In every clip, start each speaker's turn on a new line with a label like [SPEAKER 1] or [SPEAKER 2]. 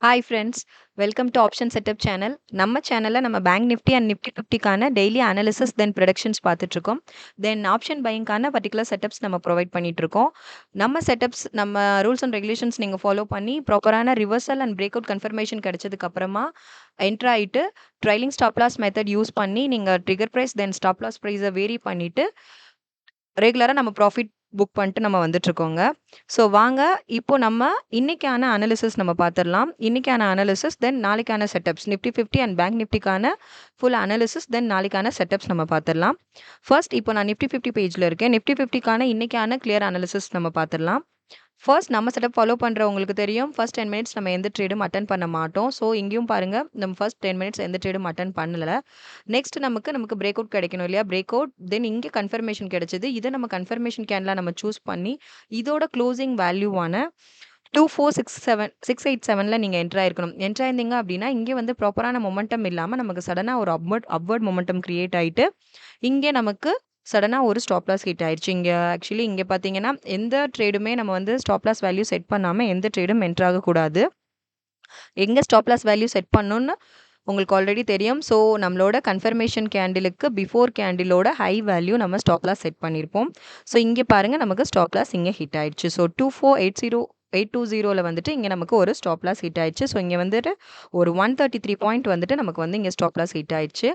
[SPEAKER 1] Hi friends, welcome to option setup channel. நம்ம சேனலில் நம்ம பேங்க் நிஃப்டி அண்ட் நிஃப்டி 50க்கான டெய்லி அனாலிசிஸ் தென் ப்ரொடக்ஷன்ஸ் பார்த்துட்ருக்கோம். தென் ஆப்ஷன் பையிங்கான பர்டிகுலர் செட்டப்ஸ் நம்ம ப்ரொவைட் பண்ணிகிட்ருக்கோம். நம்ம செட்டப்ஸ் நம்ம ரூல்ஸ் அண்ட் ரெகுலேஷன்ஸ் நீங்கள் ஃபாலோ பண்ணி ப்ராப்பரான reversal and break out confirmation கிடைச்சதுக்கு அப்புறமா என்ட்ரு ஆகிட்டு trailing stop loss method use பண்ணி நீங்கள் trigger price then stop loss ப்ரைஸை வேரி பண்ணிவிட்டு ரெகுலராக நம்ம ப்ராஃபிட் புக் பண்ணிட்டு நம்ம வந்துட்டுருக்கோங்க. ஸோ வாங்க, இப்போ நம்ம இன்னைக்கான அனாலிசிஸ் நம்ம பார்த்துடலாம். இன்னைக்கான அனாலிசிஸ் தென் நாளைக்கான செட்டப்ஸ் நிஃப்டி 50 அண்ட் பேங்க் நிஃப்டிக்கான ஃபுல் அனாலிசிஸ் தென் நாளைக்கான செட்டப்ஸ் நம்ம பார்த்துடலாம். ஃபர்ஸ்ட் இப்போ நான் நிஃப்டி 50 பேஜில் இருக்கேன். நிஃப்டி 50க்கான இன்னைக்கான கிளியர் அனாலிசிஸ் நம்ம பார்த்துடலாம். ஃபர்ஸ்ட் நம்ம செட்டப் ஃபாலோ பண்ணுறவங்களுக்கு தெரியும். ஃபர்ஸ்ட் 10 மினிட்ஸ் நம்ம எந்த ட்ரேடும் அட்டன் பண்ண மாட்டோம். ஸோ இங்கேயும் பாருங்க, நம்ம ஃபர்ஸ்ட் 10 மினிட்ஸ் எந்த ட்ரேடும் அட்டன் பண்ணல. நெக்ஸ்ட் நமக்கு பிரேக் அவுட் கிடைக்கணும் இல்லையா? பிரேக் அவுட் தென் இங்கே கன்ஃபர்மேஷன் கிடைச்சது. இதை நம்ம கன்ஃபர்மேஷன் கேன்லாம் நம்ம சூஸ் பண்ணி இதோட க்ளோசிங் வேல்யூவான 24687 நீங்கள் என்ட்ரு ஆயிருக்கணும். என்ட்ரு ஆயிருந்தீங்க அப்படின்னா இங்கே வந்து ப்ராப்பரான மொமெண்டம் இல்லாமல் நமக்கு சடனாக ஒரு அப்வர்ட் மொமெண்டம் கிரியேட் ஆகிட்டு இங்கே நமக்கு சடனாக ஒரு ஸ்டாப் லாஸ் ஹிட் ஆயிடுச்சு. ஆக்சுவலி இங்கே பார்த்தீங்கன்னா எந்த ட்ரேடுமே நம்ம வந்து ஸ்டாப் லாஸ் வேல்யூ செட் பண்ணாமல் எந்த ட்ரேடும் என்ட்ரு ஆகக்கூடாது. எங்கே ஸ்டாப் லாஸ் வேல்யூ செட் பண்ணணும்னு உங்களுக்கு ஆல்ரெடி தெரியும். ஸோ நம்மளோட கன்ஃபர்மேஷன் கேண்டிலுக்கு பிஃபோர் கேண்டிலோட ஹை வேல்யூ நம்ம ஸ்டாப் லாஸ் செட் பண்ணியிருப்போம். ஸோ இங்கே பாருங்கள், நமக்கு ஸ்டாப் லாஸ் இங்கே ஹிட் ஆயிடுச்சு. ஸோ 2480820 வந்துட்டு இங்கே நமக்கு ஒரு ஸ்டாப் லாஸ் ஹிட் ஆயிடுச்சு. ஸோ இங்கே வந்துட்டு ஒரு 133 பாயிண்ட் வந்துட்டு நமக்கு வந்து இங்கே ஸ்டாப் லாஸ் ஹிட் ஆயிடுச்சு.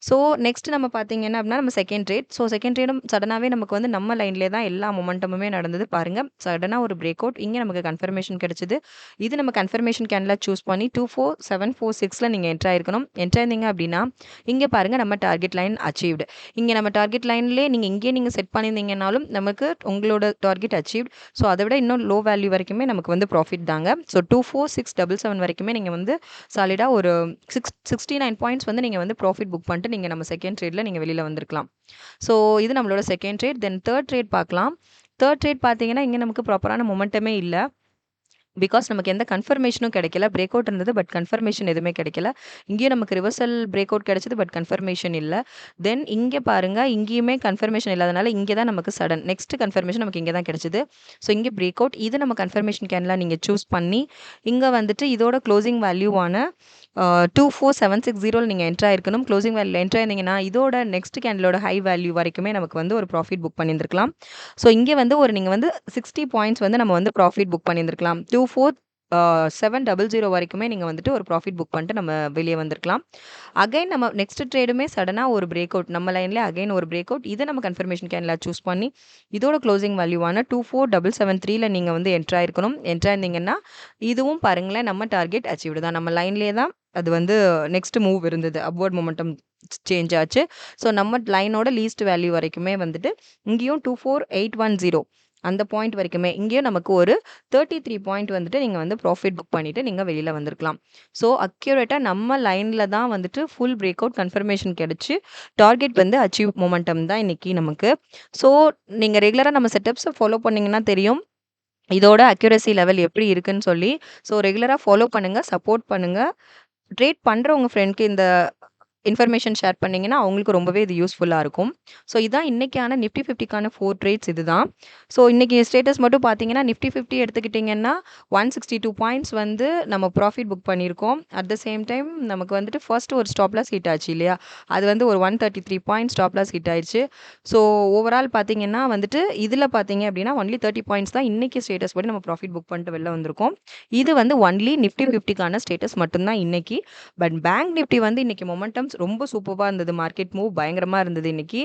[SPEAKER 1] ஸோ நெக்ஸ்ட் நம்ம பார்த்தீங்கன்னா அப்படின்னா நம்ம செகண்ட் ட்ரேட். ஸோ செகண்ட் ட்ரேடும் சடனாகவே நமக்கு வந்து நம்ம லைன்லேயே தான் எல்லா மொமெண்டமுமே நடந்தது. பாருங்கள், சடனாக ஒரு பிரேக் அவுட் இங்கே நமக்கு கன்ஃபர்மேஷன் கிடைச்சிது. இது நம்ம கன்ஃபர்மேஷன் கேனில் சூஸ் பண்ணி 24746 நீங்கள் என்ட்ரு ஆயிருக்கணும். என்ட்ரு ஆயிருந்தீங்க அப்படின்னா இங்கே பாருங்கள், நம்ம டார்கெட் லைன் அச்சீவ்டு. இங்கே நம்ம டார்கெட் லைன்லேயே நீங்கள் செட் பண்ணியிருந்தீங்கனாலும் நமக்கு உங்களோட டார்கெட் அச்சீவ்ட். ஸோ அதை விட இன்னும் லோ வேல்யூ வரைக்குமே நமக்கு வந்து ப்ராஃபிட் தாங்க. ஸோ 24677 வரைக்குமே நீங்கள் வந்து சாலிடாக ஒரு 69 பாயிண்ட்ஸ் வந்து நீங்கள் வந்து ப்ராஃபிட் புக் பண்ணிட்டு நீங்கள் நம்ம செகண்ட் ட்ரேடில் நீங்கள் வெளியில் வந்திருக்கலாம். ஸோ இது நம்மளோட second trade. Then third trade பார்க்கலாம். தேர்ட் ட்ரேட் பார்த்தீங்கன்னா இங்கே நமக்கு ப்ராப்பரான மொமெண்டமே இல்லை. பிகாஸ் நமக்கு எந்த கன்ஃபர்மேஷனும் கிடைக்கல. பிரேக் அவுட் இருந்தது, பட் கன்ஃபர்மேஷன் எதுவுமே கிடைக்கல. இங்கேயும் நமக்கு ரிவர்சல் பிரேக் அவுட் கிடைச்சது, பட் கன்ஃபர்மேஷன் இல்லை. தென் இங்கே பாருங்கள், இங்கேயுமே கன்ஃபர்மேஷன் இல்லாதனால இங்கே தான் நமக்கு சடன் நெக்ஸ்ட் கன்ஃபர்மேஷன் நமக்கு இங்கே தான் கிடைச்சிது. ஸோ இங்கே பிரேக் அவுட், இது நம்ம கன்ஃபர்மேஷன் கேன்லாம் நீங்கள் சூஸ் பண்ணி இங்கே வந்துட்டு இதோட க்ளோசிங் வேல்யூவான 24760 நீங்கள் என்ட்ரு ஆயிருக்கணும். க்ளோசிங் வேல்யூ என்ட்ரு ஆயிருந்தீங்கன்னா இதோட நெக்ஸ்ட் கேண்டிலோட ஹை வேல்யூ வரைக்குமே நமக்கு வந்து ஒரு ப்ராஃபிட் புக் பண்ணியிருந்திருக்கலாம். ஸோ இங்கே வந்து நீங்கள் வந்து 60 பாயிண்ட்ஸ் வந்து நம்ம வந்து ப்ராஃபிட் புக் பண்ணியிருந்திருக்கலாம். 24700 வரைக்குமே நீங்கள் வந்துட்டு ஒரு ப்ராஃபிட் புக் பண்ணிட்டு நம்ம வெளியே வந்திருக்கலாம். அகைன் நம்ம நெக்ஸ்ட் ட்ரேடுமே சடனாக ஒரு பிரேக் அவுட், நம்ம லைன்லேயே அகைன் ஒரு பிரேக் அவுட், இதை நம்ம கன்ஃபர்மேஷன் கேனில் சூஸ் பண்ணி இதோட க்ளோசிங் வேல்யூவான 24773 நீங்கள் வந்து என்ட்ரு ஆயிருக்கணும். என்ட்ரு ஆயிருந்தீங்கன்னா இதுவும் பாருங்களேன், நம்ம டார்கெட் அச்சீவ்டு தான். நம்ம லைன்லேயே தான் அது வந்து நெக்ஸ்ட் மூவ் இருந்தது, அப்வர்ட் மொமெண்டம் சேஞ்ச் ஆச்சு. ஸோ நம்ம லைனோட லீஸ்ட் வேல்யூ வரைக்குமே வந்துட்டு இங்கேயும் 24810 அந்த பாயிண்ட் வரைக்குமே இங்கேயும் நமக்கு ஒரு 33 பாயிண்ட் வந்துட்டு நீங்கள் வந்து ப்ராஃபிட் புக் பண்ணிவிட்டு நீங்கள் வெளியில் வந்திருக்கலாம். ஸோ அக்யூரேட்டாக நம்ம லைனில் தான் வந்துட்டு ஃபுல் பிரேக் அவுட் கன்ஃபர்மேஷன் கிடச்சி டார்கெட் வந்து அச்சீவ் மொமெண்டம் தான் இன்றைக்கி நமக்கு. ஸோ நீங்கள் ரெகுலராக நம்ம செட்டப்ஸை ஃபாலோ பண்ணிங்கன்னா தெரியும் இதோட அக்யூரசி லெவல் எப்படி இருக்குன்னு சொல்லி. ஸோ ரெகுலராக ஃபாலோ பண்ணுங்கள், சப்போர்ட் பண்ணுங்கள். ட்ரேட் பண்ணுறவங்க ஃப்ரெண்ட்க்கு இந்த இன்ஃபர்மேஷன் ஷேர் பண்ணிங்கன்னா அவங்களுக்கு ரொம்பவே இது யூஸ்ஃபுல்லாக இருக்கும். ஸோ இதான் இன்றைக்கான நிஃப்டி 50க்கான 4 ட்ரேட்ஸ் இது தான். ஸோ இன்றைக்கி ஸ்டேட்டஸ் மட்டும் பார்த்தீங்கன்னா நிஃப்டி 50 எடுத்துக்கிட்டிங்கன்னா 162 பாயிண்ட்ஸ் வந்து நம்ம ப்ராஃபிட் புக் பண்ணியிருக்கோம். அட் த சேம் டைம் நமக்கு வந்துட்டு ஃபர்ஸ்ட் ஒரு ஸ்டாப் லாஸ் ஹிட் ஆச்சு இல்லையா? அது வந்து ஒரு 133 பாயிண்ட் ஸ்டாப் லாஸ் ஹிட் ஆயிடுச்சு. ஸோ ஓவரால் பார்த்தீங்கன்னா வந்துட்டு இதில் பார்த்தீங்க அப்படின்னா ஒன்லி 30 பாயிண்ட்ஸ் தான் இன்றைக்கி ஸ்டேட்டஸ் படி நம்ம ப்ராஃபிட் புக் பண்ணிட்டு வெளில வந்திருக்கோம். இது வந்து ஒன்லி நிஃப்டி 50க்கான ஸ்டேட்டஸ் மட்டும்தான் இன்றைக்கி. பட் பேங்க் நிஃப்டி வந்து இன்றைக்கி மொமெண்டம்ஸ் ரொம்ப சூப்பராக இருந்தது. மார்க்கெட் மூவ் பயங்கரமாக இருந்தது இன்றைக்கி.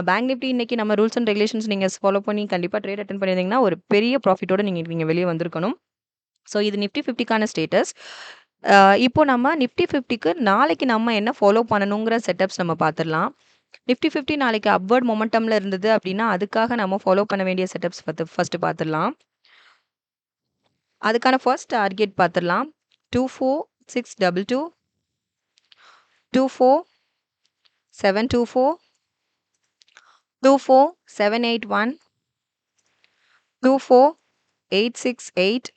[SPEAKER 1] பேங்க் நிஃப்டி இன்றைக்கி நம்ம ரூல்ஸ் அண்ட் ரெகுலேஷன்ஸ் நீங்கள் ஃபாலோ பண்ணி கண்டிப்பாக ட்ரேட் அட்டன் பண்ணியிருந்தீங்கன்னா ஒரு பெரிய ப்ராஃபிட்டோட நீங்கள் வெளியே வந்திருக்கணும். ஸோ இது நிஃப்டி 50க்கான ஸ்டேட்டஸ். இப்போ நம்ம நிஃப்டி 50க்கு நாளைக்கு நம்ம என்ன ஃபாலோ பண்ணணுங்கிற செட்டப்ஸ் நம்ம பார்த்துடலாம். நிஃப்டி 50 நாளைக்கு அப்வர்ட் மொமெண்டமில் இருந்தது அப்படின்னா அதுக்காக நம்ம ஃபாலோ பண்ண வேண்டிய செட்டப்ஸ் ஃபஸ்ட்டு பார்த்துடலாம். அதுக்கான ஃபர்ஸ்ட் டார்கெட் பார்த்துடலாம். 24622 24724 24781 24868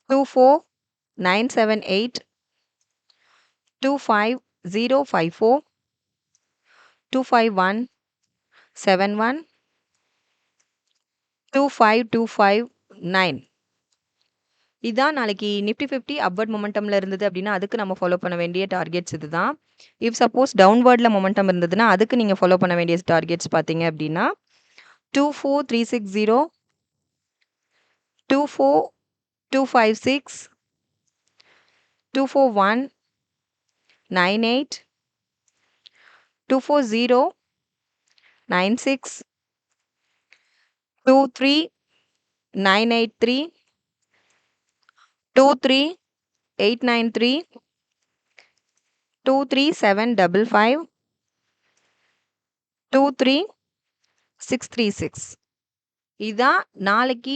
[SPEAKER 1] 24978 25054, 25171, 25259. இதான் நாளைக்கு நிஃப்டி 50 அப்வர்ட் மொமெண்டம்ல இருந்தது அப்படின்னா, அதுக்கு நம்ம ஃபாலோ பண்ண வேண்டிய டார்கெட்ஸ் இதுதான். இஃப் சப்போஸ் டவுன்வர்ட்ல மொமெண்டம் இருந்ததுன்னா, அதுக்கு நீங்க ஃபாலோ பண்ண வேண்டிய டார்கெட்ஸ் பார்த்தீங்க அப்படின்னா, 24360, 24256, 24198, 24096, 23983, 23893, 23755, 23636. இதான் நாளைக்கு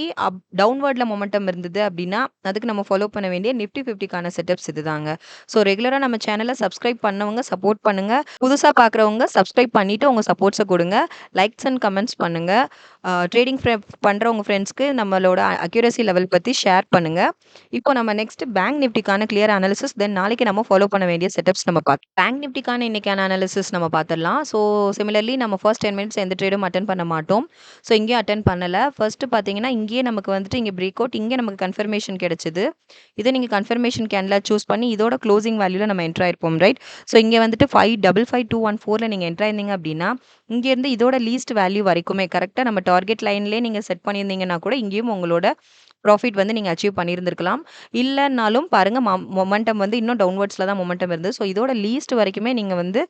[SPEAKER 1] டவுன்வர்ட்ல மொமெண்டம் இருந்தது அப்படின்னா, அதுக்கு நம்ம ஃபாலோ பண்ண வேண்டிய நிஃப்டி 50க்கான செட்டப்ஸ் இதுதாங்க. ஸோ ரெகுலரா நம்ம சேனல சப்ஸ்கிரைப் பண்ணவங்க சப்போர்ட் பண்ணுங்க. புதுசா பார்க்குறவங்க சப்ஸ்கிரைப் பண்ணிட்டு உங்க சப்போர்ட்ஸ குடுங்க. லைக்ஸ் அண்ட் கமெண்ட்ஸ் பண்ணுங்க. ட்ரேடிங் பண்ற உங்க ஃப்ரெண்ட்ஸ்க்கு நம்மளோட அக்யூரசி லெவல் பத்தி ஷேர் பண்ணுங்க. இப்போ நம்ம நெக்ஸ்ட் பேங்க் நிஃப்டிக்கான கிளியர் அனாலிசிஸ், தென் நாளைக்கு நம்ம ஃபாலோ பண்ண வேண்டிய செட்டப்ஸ் நம்ம பேங்க் நிஃப்டிக்கான இன்னைக்கான அனாலிசிஸ் நம்ம பார்த்துடலாம். ஸோ சிமிலர்லி நம்ம ஃபர்ஸ்ட் 10 மினிட்ஸ் எந்த ட்ரேடும் அட்டெண்ட் பண்ண மாட்டோம். ஸோ இங்கேயும் அட்டெண்ட் பண்ணல. ஃபர்ஸ்ட் பார்த்தீங்கன்னா, இங்கேயே நமக்கு வந்துட்டு இங்க பிரேக் அவுட், இங்கே நமக்கு கன்ஃபர்மேஷன் கிடைச்சது. இதை நீங்க கன்ஃபர்மேஷன் கேன்ல சூஸ் பண்ணி இதோட க்ளோசிங் வேல்யூல நம்ம என்டர் ஆயிருப்போம், ரைட்? ஸோ இங்க வந்துட்டு 555214ல நீங்க என்டர் ஆயிருந்தீங்க அப்படின்னா, இங்க இருந்து இதோட லீஸ்ட் வேல்யூ வரைக்குமே கரெக்டா நம்ம டார்கெட் லைன்லயே நீங்க செட் பண்ணியிருந்தீங்கன்னா கூட இங்கேயும் உங்களோட ப்ராஃபிட் வந்து நீங்க அச்சீவ் பண்ணியிருந்திருக்கலாம். இல்லன்னாலும் பாருங்க மொமெண்டம் வந்து இன்னும் டவுன்வர்ட்ஸ்ல தான் மொமெண்டம் இருந்தது. ஸோ இதோட லீஸ்ட் வரைக்குமே நீங்க வந்து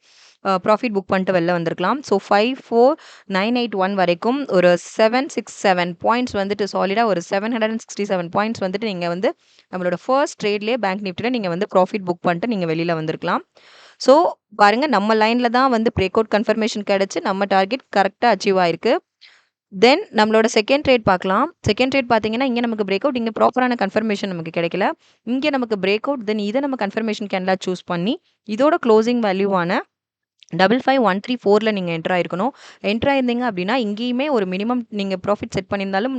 [SPEAKER 1] ப்ராஃபிட் புக் பண்ணிட்டு வெளில வந்திருக்கலாம். ஸோ 54981 வரைக்கும் ஒரு 767 பாயிண்ட்ஸ் வந்துட்டு சாலிடா ஒரு 767 பாயிண்ட்ஸ் வந்துட்டு நீங்க வந்து நம்மளோட ஃபர்ஸ்ட் ட்ரேட்லயே பேங்க் நிஃப்டில நீங்க வந்து ப்ராஃபிட் புக் பண்ணிட்டு நீங்க வெளியில வந்திருக்கலாம். ஸோ பாருங்க நம்ம லைன்ல தான் வந்து பிரேக் அவுட் கன்ஃபர்மேஷன் கிடைச்சு நம்ம டார்கெட் கரெக்டா அச்சீவ் ஆயிருக்கு. தென் நம்மளோட செகண்ட் ட்ரேட் பார்க்கலாம். செகண்ட் ட்ரேட் பார்த்தீங்கன்னா, இங்க நமக்கு பிரேக் அவுட், இங்க ப்ராப்பரான கன்ஃபர்மேஷன் நமக்கு கிடைக்கல. இங்க நமக்கு பிரேக் அவுட், தென் இத நம்ம கன்ஃபர்மேஷன் கேன்ல சூஸ் பண்ணி இதோட க்ளோசிங் வேல்யூவான 55134ல நீங்க என்டர் ஆயிருக்கணும். என்டர் ஆயிருந்தீங்க அப்படின்னா, இங்கேயுமே ஒரு மினிமம் நீங்க ப்ராஃபிட் செட் பண்ணியிருந்தாலும்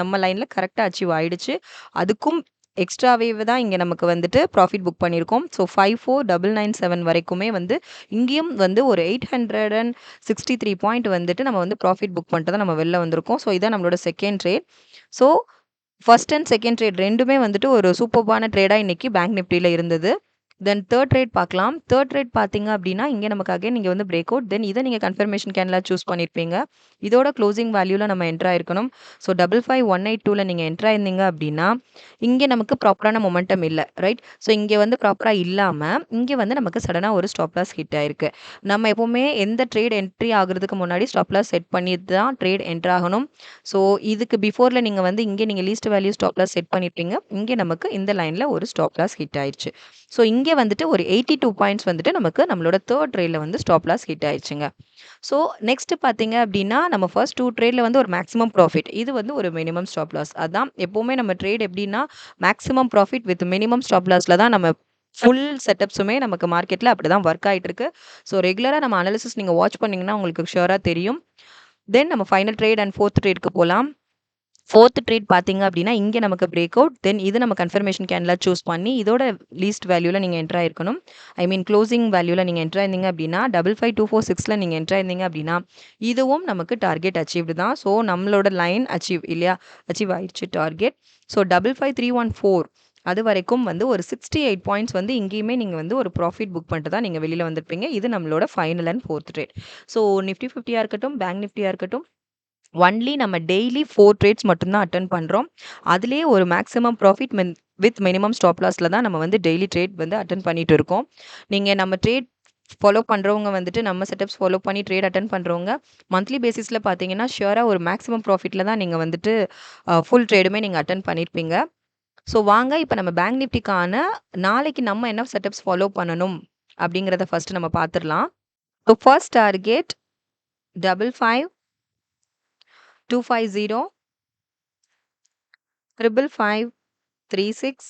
[SPEAKER 1] நம்ம லைன்ல கரெக்ட்டா அச்சீவ் ஆயிடுச்சு. அதுக்கும் எக்ஸ்ட்ராவே தான் இங்க நமக்கு வந்துட்டு ப்ராஃபிட் புக் பண்ணியிருக்கோம். ஸோ 54997 வரைக்குமே வந்து இங்கேயும் வந்து ஒரு 863 பாயிண்ட் வந்துட்டு நம்ம வந்து ப்ராஃபிட் புக் பண்ணிட்டு தான் நம்ம வெளில வந்திருக்கோம். ஸோ இதான் நம்மளோட second trade. So first and second trade 2மே வந்துட்டு ஒரு சூப்பர்பான ட்ரேடா இன்னைக்கு பேங்க் நிஃப்டில இருந்தது. தென் தேர்ட் ட்ரேட் பார்க்கலாம். தேர்ட் ட்ரேட் பார்த்தீங்க அப்படின்னா, இங்க நமக்கு அகைன் இங்க வந்து பிரேக் அவுட். தென் இதை நீங்க கன்ஃபர்மேஷன் கேன்ல சூஸ் பண்ணியிருப்பீங்க. இதோட க்ளோசிங் வேல்யூல நம்ம என்டர் ஆயிருக்கணும். ஸோ 55182ல நீங்க என்டர் ஆயிருந்தீங்க அப்படின்னா, இங்க நமக்கு ப்ராப்பரான மொமெண்டம் இல்ல, ரைட்? ஸோ இங்க வந்து ப்ராப்பரா இல்லாம, இங்க வந்து நமக்கு சடனா ஒரு ஸ்டாப் லாஸ் ஹிட் ஆயிருக்கு. நம்ம எப்பவுமே எந்த ட்ரேட் என்ட்ரி ஆகுறதுக்கு முன்னாடி ஸ்டாப் லாஸ் செட் பண்ணிட்டு தான் ட்ரேட் என்டர் ஆகணும். ஸோ இதுக்கு பிஃபோர்ல நீங்க வந்து இங்க நீங்க least value stop loss set பண்ணிருப்பீங்க. இங்க நமக்கு இந்த லைன்ல ஒரு ஸ்டாப் லாஸ் ஹிட் ஆயிருச்சு. ஸோ இங்க வந்துட்டு ஒரு 82 பாயிண்ட்ஸ் வந்துட்டு நமக்கு நம்மளோட தேர்ட் ட்ரேட்ல வந்து ஸ்டாப் லாஸ் ஹிட் ஆயிடுச்சுங்க. ஸோ நெக்ஸ்ட் பார்த்தீங்க அப்படின்னா, நம்ம ஃபர்ஸ்ட் 2 ட்ரேட்ல வந்து ஒரு மேக்ஸிமம் ப்ராஃபிட். இது வந்து ஒரு மினிமம் ஸ்டாப் லாஸ். அதான் எப்பவுமே நம்ம ட்ரேட் எப்படின்னா, maximum profit with minimum stop லாஸ்ல தான் நம்ம ஃபுல் செட்டப்ஸுமே நமக்கு மார்க்கெட்ல அப்படிதான் ஒர்க் ஆயிட்டு இருக்கு. ஸோ ரெகுலரா நம்ம அனாலிசிஸ் நீங்க வாட்ச் பண்ணீங்கன்னா உங்களுக்கு ஷூரா தெரியும். தென் நம்ம ஃபைனல் ட்ரேட் அண்ட் ஃபோர்த் ட்ரேட்க்கு போலாம். ஃபோர்த் ட்ரேட் பார்த்தீங்க அப்படின்னா, இங்க நமக்கு பிரேக் அவுட். தென் இது நம்ம கன்ஃபர்மேஷன் கேன்ல சூஸ் பண்ணி இதோட லீஸ்ட் வேல்யூல நீங்க என்டர் ஆயிருக்கணும். ஐ மீன் க்ளோசிங் வேல்யூல நீங்க என்டர் ஆயிருந்தீங்க அப்படின்னா, 55246ல நீங்க என்டர் ஆயிருந்தீங்க அப்படின்னா, இதுவும் நமக்கு டார்கெட் அச்சீவ்டு தான். ஸோ நம்மளோட லைன் அச்சீவ் இல்லையா? அச்சீவ் ஆயிடுச்சு டார்கெட். ஸோ 55314 அது வரைக்கும் வந்து ஒரு 68 பாயிண்ட்ஸ் வந்து இங்கேயுமே நீங்க வந்து ஒரு ப்ராஃபிட் புக் பண்ணிட்டு தான் நீங்க வெளியில வந்திருப்பீங்க. இது நம்மளோட final and fourth trade. So Nifty 50யா இருக்கட்டும், பேங்க் நிஃப்டியா இருக்கட்டும், ஒன்லி நம்ம டெய்லி 4 ட்ரேட்ஸ் மட்டும் தான் அட்டெண்ட் பண்றோம். அதிலேயே ஒரு maximum profit with minimum stop லாஸ்ல தான் நம்ம வந்து டெய்லி ட்ரேட் வந்து அட்டெண்ட் பண்ணிட்டு இருக்கோம். நீங்க நம்ம ட்ரேட் ஃபாலோ பண்றவங்க வந்துட்டு நம்ம செட்டப்ஸ் ஃபாலோ பண்ணி ட்ரேட் அட்டெண்ட் பண்றவங்க மந்த்லி பேசிஸ்ல பார்த்தீங்கன்னா, ஷூரா ஒரு மேக்ஸிமம் ப்ராஃபிட்ல தான் நீங்க வந்துட்டு ஃபுல் ட்ரேடுமே நீங்க அட்டெண்ட் பண்ணியிருப்பீங்க. ஸோ வாங்க இப்ப நம்ம பேங்க் நிஃப்டிக்கான நாளைக்கு நம்ம என்ன செட்டப்ஸ் ஃபாலோ பண்ணணும் அப்படிங்கிறத ஃபர்ஸ்ட் நம்ம பார்த்துடலாம். So first target 55 250 55536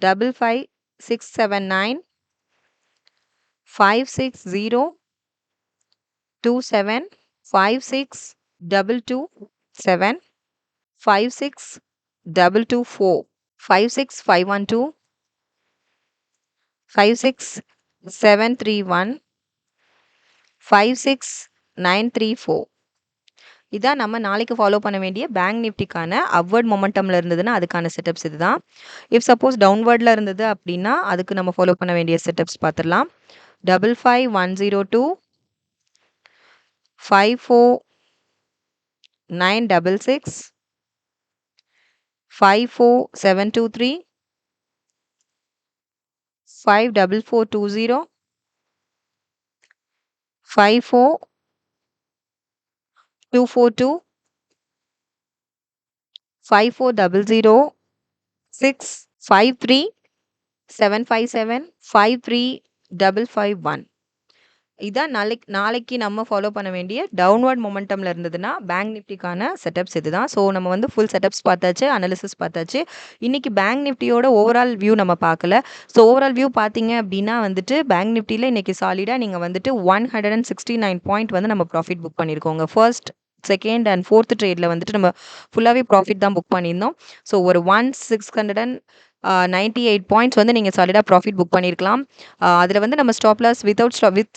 [SPEAKER 1] 55679 56027 56227 56224 56512 56731 56934. இதான் நம்ம நாளைக்கு ஃபாலோ பண்ண வேண்டிய பேங்க் நிஃப்டிக்கான அப்வர்ட் மொமெண்டம்ல இருந்ததுன்னா அதுக்கான செட்டப்ஸ் இதுதான். இஃப் சப்போஸ் டவுன்வர்ட்ல இருந்தது அப்படின்னா அதுக்கு நம்ம ஃபாலோ பண்ண வேண்டிய செட்டப்ஸ் பார்த்துடலாம். 55102 54966 54723 54420 54242 5400 53757 53551. இதான் நாளைக்கு நம்ம ஃபாலோ பண்ண வேண்டிய டவுன்வர்ட் மொமெண்டம்ல இருந்ததுன்னா பேங்க் நிஃப்டிக்கான செட்டப்ஸ் இதுதான். ஸோ நம்ம வந்து ஃபுல் செட்டப்ஸ் பார்த்தாச்சு, அனாலிசிஸ் பார்த்தாச்சு. இன்னைக்கு பேங்க் நிஃப்டியோட ஓவரால் வியூ நம்ம பார்க்கல. ஸோ ஓவரால் வியூ பார்த்தீங்க அப்படின்னா வந்துட்டு பேங்க் நிஃப்டியில் இன்னைக்கு சாலிடாக நீங்கள் வந்துட்டு 169 பாயிண்ட் வந்து நம்ம ப்ராஃபிட் புக் பண்ணியிருக்கோங்க. ஃபர்ஸ்ட், செகண்ட் அண்ட் ஃபோர்த் ட்ரேடில் வந்துட்டு நம்ம ஃபுல்லாகவே ப்ராஃபிட் தான் புக் பண்ணியிருந்தோம். ஸோ ஒரு 1698 பாயிண்ட்ஸ் வந்து நீங்கள் சாலிடாக ப்ராஃபிட் புக் பண்ணியிருக்கலாம். அதில் வந்து நம்ம stop loss with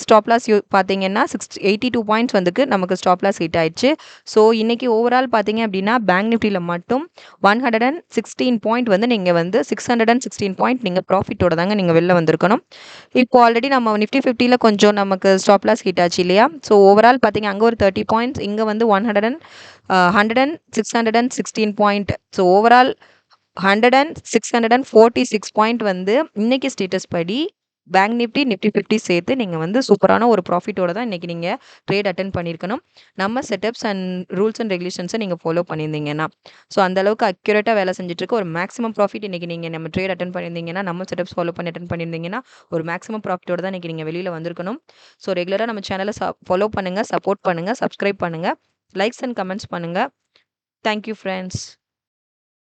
[SPEAKER 1] stop loss பார்த்தீங்கன்னா 82 பாயிண்ட்ஸ் வந்துக்கு நமக்கு ஸ்டாப் லாஸ் ஹிட் ஆயிடுச்சு. ஸோ இன்னைக்கு ஓவரால் பார்த்தீங்க அப்படின்னா பேங்க் நிஃப்டியில் மட்டும் 116 பாயிண்ட் வந்து நீங்கள் வந்து 616 பாயிண்ட் நீங்கள் ப்ராஃபிட்டோட தாங்க நீங்கள் வெளில வந்திருக்கணும். இப்போ ஆல்ரெடி நம்ம நிஃப்டி 50ல் கொஞ்சம் நமக்கு ஸ்டாப் லாஸ் ஹிட் ஆச்சு இல்லையா? ஸோ ஓவரால் பார்த்தீங்க அங்கே ஒரு 30 பாயிண்ட்ஸ், இங்கே வந்து 616 பாயிண்ட். ஸோ ஓவரால் 646 பாயிண்ட் வந்து இன்னைக்கு ஸ்டேட்டஸ் படி பேங்க் நிஃப்டி, நிஃப்டி 50 சேர்த்து நீங்கள் வந்து சூப்பரான ஒரு ப்ராஃபிட்டோட தான் இன்றைக்கி நீங்கள் ட்ரேட் அட்டன் பண்ணியிருக்கணும். நம்ம செட்டப்ஸ் அண்ட் ரூல்ஸ் அண்ட் ரெகுலேஷன்ஸை நீங்கள் ஃபாலோ பண்ணியிருந்தீங்கன்னா. ஸோ அந்தளவுக்கு அக்யூரேட்டாக வேலை செஞ்சுட்ருக்கு. ஒரு மேக்ஸிமம் ப்ராஃபிட் இன்றைக்கி நீங்கள் நம்ம ட்ரேட் அட்டன் பண்ணியிருந்தீங்கன்னா, நம்ம செட்டப்ஸ் ஃபாலோ பண்ணி அட்டன் பண்ணியிருந்தீங்கன்னா ஒரு மேக்ஸிமம் ப்ராஃபிட்டோட தான் இன்றைக்கி நீங்கள் வெளியில் வந்திருக்கணும். ஸோ ரெகுலராக நம்ம சேனலை ஃபாலோ பண்ணுங்கள், சப்போர்ட் பண்ணுங்கள், சப்ஸ்கிரைப் பண்ணுங்கள், லைக்ஸ் அண்ட் கமெண்ட்ஸ் பண்ணுங்கள். Thank you friends.